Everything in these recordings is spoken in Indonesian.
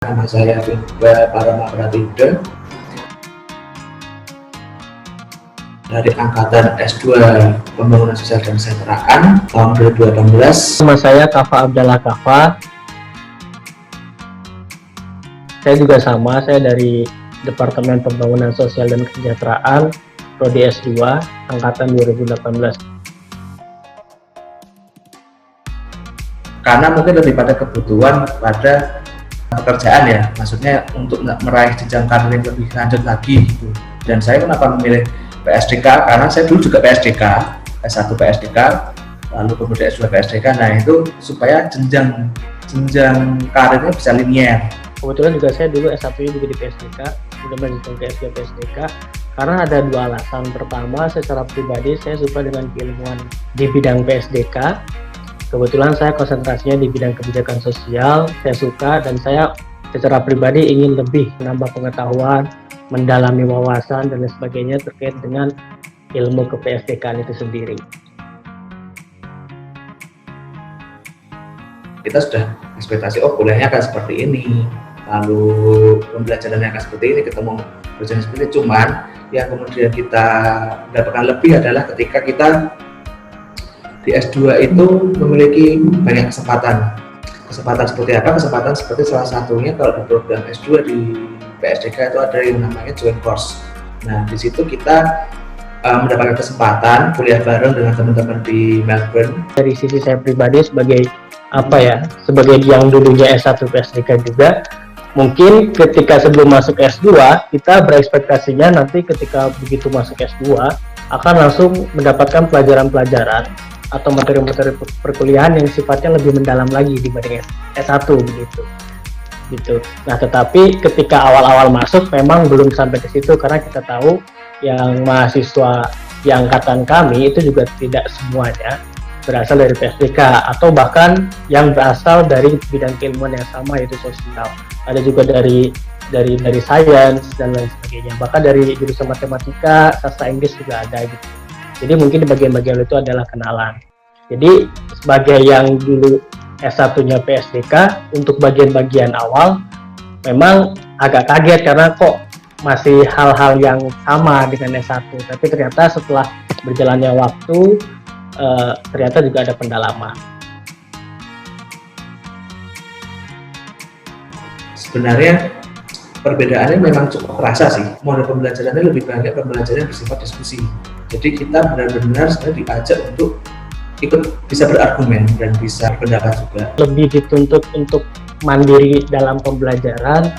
Nama saya Parama Pratibda dari Angkatan S2 Pembangunan Sosial dan Kesejahteraan tahun 2018. Nama saya Kafa Abdallah Kafa. Saya juga sama, saya dari Departemen Pembangunan Sosial dan Kesejahteraan Prodi S2 Angkatan 2018. Karena mungkin lebih pada kebutuhan pada pekerjaan ya, maksudnya untuk meraih jenjang karir yang lebih lanjut lagi gitu. Dan saya kenapa memilih PSDK, karena saya dulu juga PSDK, S1 PSDK, lalu kemudian S2 PSDK. Nah itu supaya jenjang karirnya bisa linear. Kebetulan juga saya dulu S1 juga di PSDK, sudah melanjutkan ke S2 PSDK karena ada dua alasan. Pertama, secara pribadi saya suka dengan keilmuan di bidang PSDK. Kebetulan saya konsentrasinya di bidang kebijakan sosial, saya suka, dan saya secara pribadi ingin lebih menambah pengetahuan, mendalami wawasan dan lain sebagainya terkait dengan ilmu ke PSDK itu sendiri. Kita sudah ekspektasi, oh kuliahnya akan seperti ini, lalu pembelajarannya akan seperti ini, ketemu dosen seperti ini. Cuman yang kemudian kita dapatkan lebih adalah ketika kita di S2 itu memiliki banyak kesempatan seperti apa? Kesempatan seperti salah satunya kalau di program S2 di PSDK itu ada yang namanya joint course. Nah di situ kita mendapatkan kesempatan kuliah bareng dengan teman-teman di Melbourne. Dari sisi saya pribadi sebagai sebagai yang dulunya S1 PSDK juga, mungkin ketika sebelum masuk S2 kita berekspektasinya nanti ketika begitu masuk S2 akan langsung mendapatkan pelajaran-pelajaran atau materi-materi perkuliahan yang sifatnya lebih mendalam lagi dibanding S1 gitu. Nah, tetapi ketika awal-awal masuk memang belum sampai ke situ, karena kita tahu yang mahasiswa di angkatan kami itu juga tidak semuanya berasal dari PSDK atau bahkan yang berasal dari bidang keilmuan yang sama, yaitu sosial. Ada juga dari sains dan lain sebagainya. Bahkan dari jurusan matematika, sastra Inggris juga ada gitu. Jadi mungkin di bagian-bagian itu adalah kenalan. Jadi sebagai yang dulu S1-nya PSDK, untuk bagian-bagian awal memang agak kaget karena kok masih hal-hal yang sama dengan S1. Tapi ternyata setelah berjalannya waktu, ternyata juga ada pendalaman. Sebenarnya perbedaannya memang cukup terasa sih. Model pembelajarannya lebih banyak pembelajaran bersifat diskusi. Jadi kita benar-benar sebenarnya diajak untuk ikut bisa berargumen dan bisa berpendapat juga. Lebih dituntut untuk mandiri dalam pembelajaran,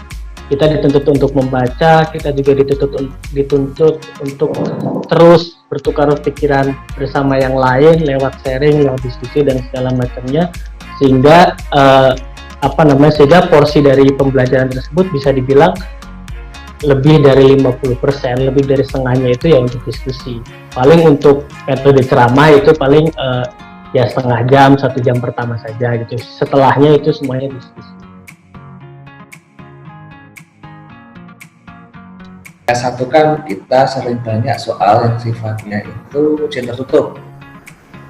kita dituntut untuk membaca, kita juga dituntut untuk terus bertukar pikiran bersama yang lain lewat sharing, lewat diskusi dan segala macamnya, sehingga sehingga porsi dari pembelajaran tersebut bisa dibilang lebih dari 50%, lebih dari setengahnya itu ya untuk diskusi. Paling untuk metode ceramah itu paling setengah jam, 1 jam pertama saja gitu. Setelahnya itu semuanya diskusi. S1 kan kita sering banyak soal yang sifatnya itu ujian tertutup.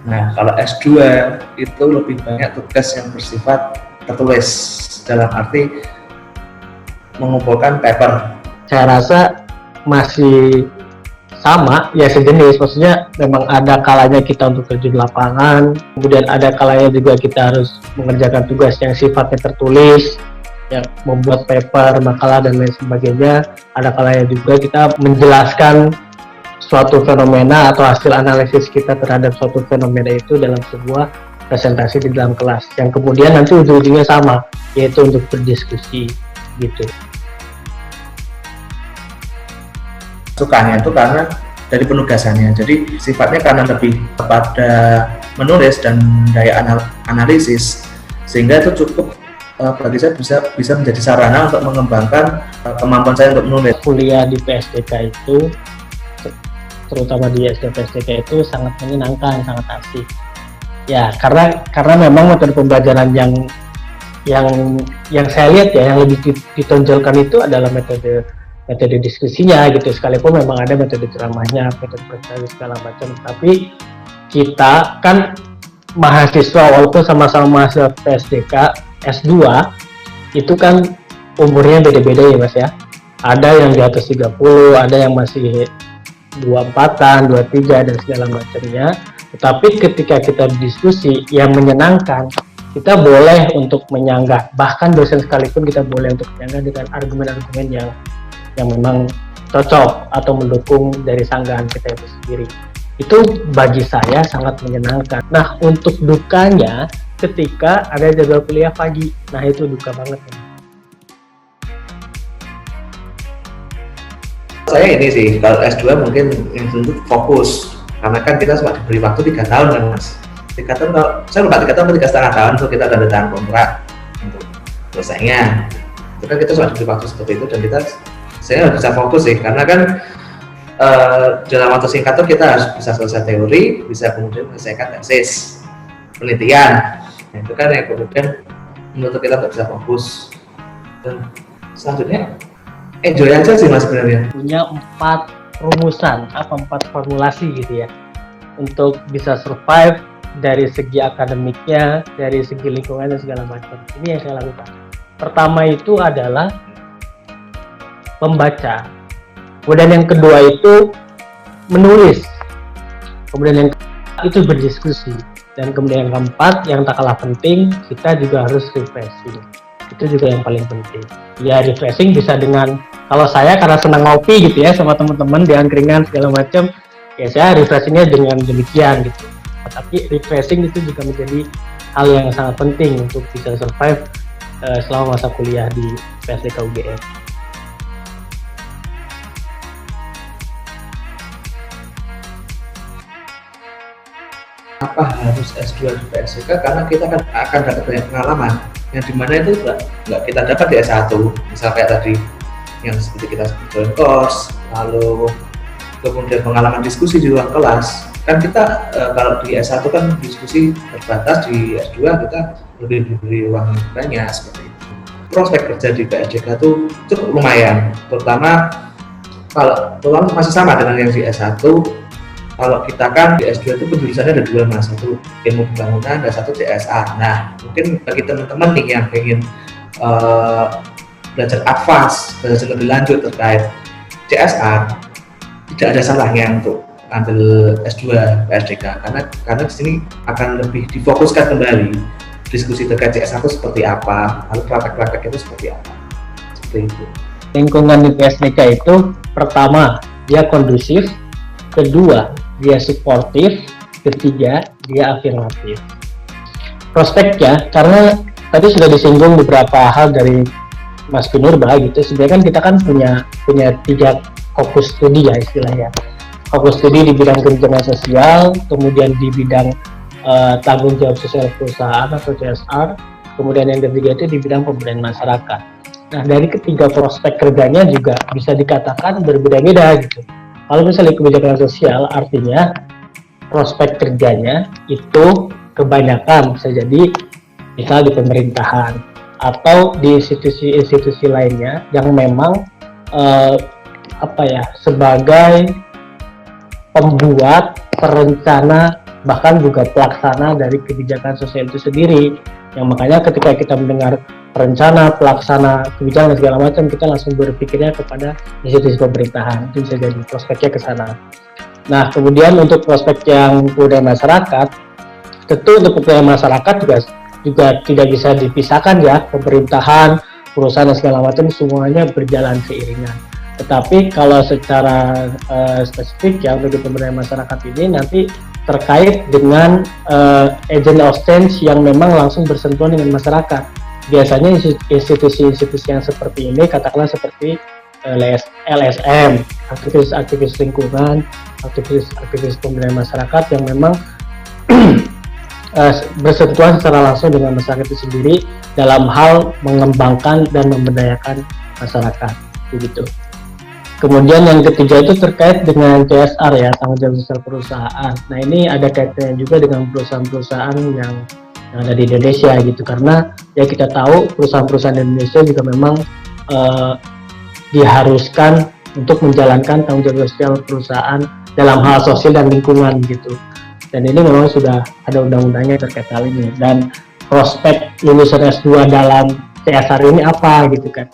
Nah kalau S2 itu lebih banyak tugas yang bersifat tertulis, dalam arti mengumpulkan paper. Saya rasa masih sama, ya sejenis, maksudnya memang ada kalanya kita untuk terjun lapangan, kemudian ada kalanya juga kita harus mengerjakan tugas yang sifatnya tertulis, yang membuat paper, makalah dan lain sebagainya. Ada kalanya juga kita menjelaskan suatu fenomena atau hasil analisis kita terhadap suatu fenomena itu dalam sebuah presentasi di dalam kelas, yang kemudian nanti ujung-ujungnya sama, yaitu untuk berdiskusi gitu. Sukanya itu karena dari penugasannya, jadi sifatnya karena lebih kepada menulis dan daya analisis, sehingga itu cukup bagi saya bisa menjadi sarana untuk mengembangkan kemampuan saya untuk menulis. Kuliah di PSDK itu, terutama di S2 PSDK itu sangat menyenangkan, sangat asik. Ya, karena memang metode pembelajaran yang saya lihat ya, yang lebih ditonjolkan itu adalah metode diskusinya gitu, sekalipun memang ada metode ceramahnya, metode presentasi segala macam. Tapi kita kan mahasiswa, walaupun sama-sama mahasiswa PSDK S2 itu kan umurnya beda-beda ya Mas ya. Ada yang di atas 30, ada yang masih 24-an, 23 dan segala macamnya. Tetapi ketika kita diskusi yang menyenangkan, kita boleh untuk menyanggah, bahkan dosen sekalipun kita boleh untuk menyanggah dengan argumen-argumen yang memang cocok atau mendukung dari sanggahan kita itu sendiri. Itu bagi saya sangat menyenangkan. Nah, untuk dukanya ketika ada jadwal kuliah pagi, nah itu duka banget. Saya ini sih, kalau S2 mungkin yang tentu fokus, karena kan kita cuma diberi waktu 3 tahun kan Mas. 3 tahun, kalau saya lupa 3 tahun atau 3,5 tahun tuh kita tanda tangan kontrak untuk selesainya. Itu kan kita cuma diberi waktu seperti itu, dan saya nggak bisa fokus sih, karena kan dalam waktu singkat tuh kita harus bisa selesai teori, bisa kemudian menyelesaikan tesis, penelitian. Nah, itu kan yang kemudian menurut kita nggak bisa fokus. Dan selanjutnya enjoy aja sih Mas sebenarnya. Punya 4 rumusan, 4 formulasi gitu ya, untuk bisa survive dari segi akademiknya, dari segi lingkungan dan segala macam. Ini yang saya lakukan. Pertama itu adalah membaca. Kemudian yang kedua itu menulis. Kemudian yang ketiga itu berdiskusi. Dan kemudian yang keempat, yang tak kalah penting, kita juga harus refreshing. Itu juga yang paling penting. Ya, refreshing bisa dengan, kalau saya karena senang ngopi gitu ya sama teman-teman di angkringan segala macam, ya saya refreshingnya dengan demikian gitu. Tapi refreshing itu juga menjadi hal yang sangat penting untuk bisa survive selama masa kuliah di PSDK UGM. Apa harus S2 di PSDK? Karena kita akan dapat banyak pengalaman yang dimana itu nggak kita dapat di S1. Misal kayak tadi yang seperti kita join course, lalu kemudian pengalaman diskusi di ruang kelas. Kan kita kalau di S1 kan diskusi terbatas, di S2 kita lebih diberi ruang yang banyak seperti itu. Prospek kerja di PSDK itu cukup lumayan, terutama kalau masih sama dengan yang di S1. Kalau kita kan di S2 itu penjurusannya ada 2 Mas, satu ilmu pembangunan dan satu CSR. Nah, mungkin bagi teman-teman nih yang ingin belajar advance, belajar lebih lanjut terkait CSR, tidak ada salahnya untuk ambil S2 PSDK, karena di sini akan lebih difokuskan kembali diskusi terkait CSR itu seperti apa, lalu praktek-praktek itu seperti apa, seperti itu. Lingkungan di PSDK itu pertama dia kondusif, kedua dia suportif, ketiga dia afirmatif. Prospeknya, karena tadi sudah disinggung beberapa hal dari Mas Pinurba gitu, sebenarnya kan kita kan punya 3 fokus studi ya istilahnya. Fokus studi di bidang kerjaan sosial, kemudian di bidang tanggung jawab sosial perusahaan atau CSR, kemudian yang ketiga itu di bidang pemberdayaan masyarakat. Nah, dari ketiga prospek kerjanya juga bisa dikatakan berbeda-beda gitu. Kalau misalnya kebijakan sosial, artinya prospek kerjanya itu kebanyakan bisa jadi misal di pemerintahan atau di institusi-institusi lainnya yang memang sebagai pembuat, perencana, bahkan juga pelaksana dari kebijakan sosial itu sendiri. Yang makanya ketika kita mendengar perencana, pelaksana kebijakan dan segala macam, kita langsung berpikirnya kepada institusi pemerintahan. Itu bisa jadi prospeknya ke sana. Nah, kemudian untuk prospek yang budaya masyarakat, tentu untuk budaya masyarakat juga tidak bisa dipisahkan ya, pemerintahan, perusahaan dan segala macam semuanya berjalan seiringan. Tetapi kalau secara spesifik ya untuk pemberdayaan masyarakat ini nanti terkait dengan agent of change yang memang langsung bersentuhan dengan masyarakat. Biasanya institusi-institusi yang seperti ini, katakanlah seperti LSM, aktivis lingkungan, aktivis pemberdayaan masyarakat yang memang bersentuhan secara langsung dengan masyarakat itu sendiri dalam hal mengembangkan dan memberdayakan masyarakat, begitu. Kemudian yang ketiga itu terkait dengan CSR ya, tanggung jawab sosial perusahaan. Nah, ini ada kaitannya juga dengan perusahaan-perusahaan yang ada di Indonesia gitu, karena ya kita tahu perusahaan-perusahaan di Indonesia juga memang diharuskan untuk menjalankan tanggung jawab sosial perusahaan dalam hal sosial dan lingkungan gitu. Dan ini memang sudah ada undang-undangnya terkait hal ini. Dan prospek lulusan S2 dalam CSR ini apa gitu kan?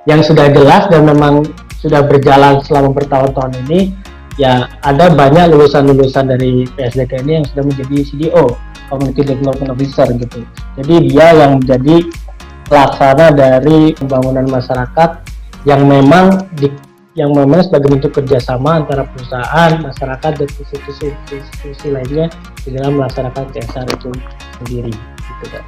yang sudah jelas dan memang sudah berjalan selama bertahun-tahun ini, ya ada banyak lulusan-lulusan dari PSDK ini yang sudah menjadi CDO, Community Development Officer gitu. Jadi dia yang menjadi pelaksana dari pembangunan masyarakat yang memang sebagai bentuk kerjasama antara perusahaan, masyarakat, dan institusi lainnya di dalam melaksanakan CSR itu sendiri gitu kan.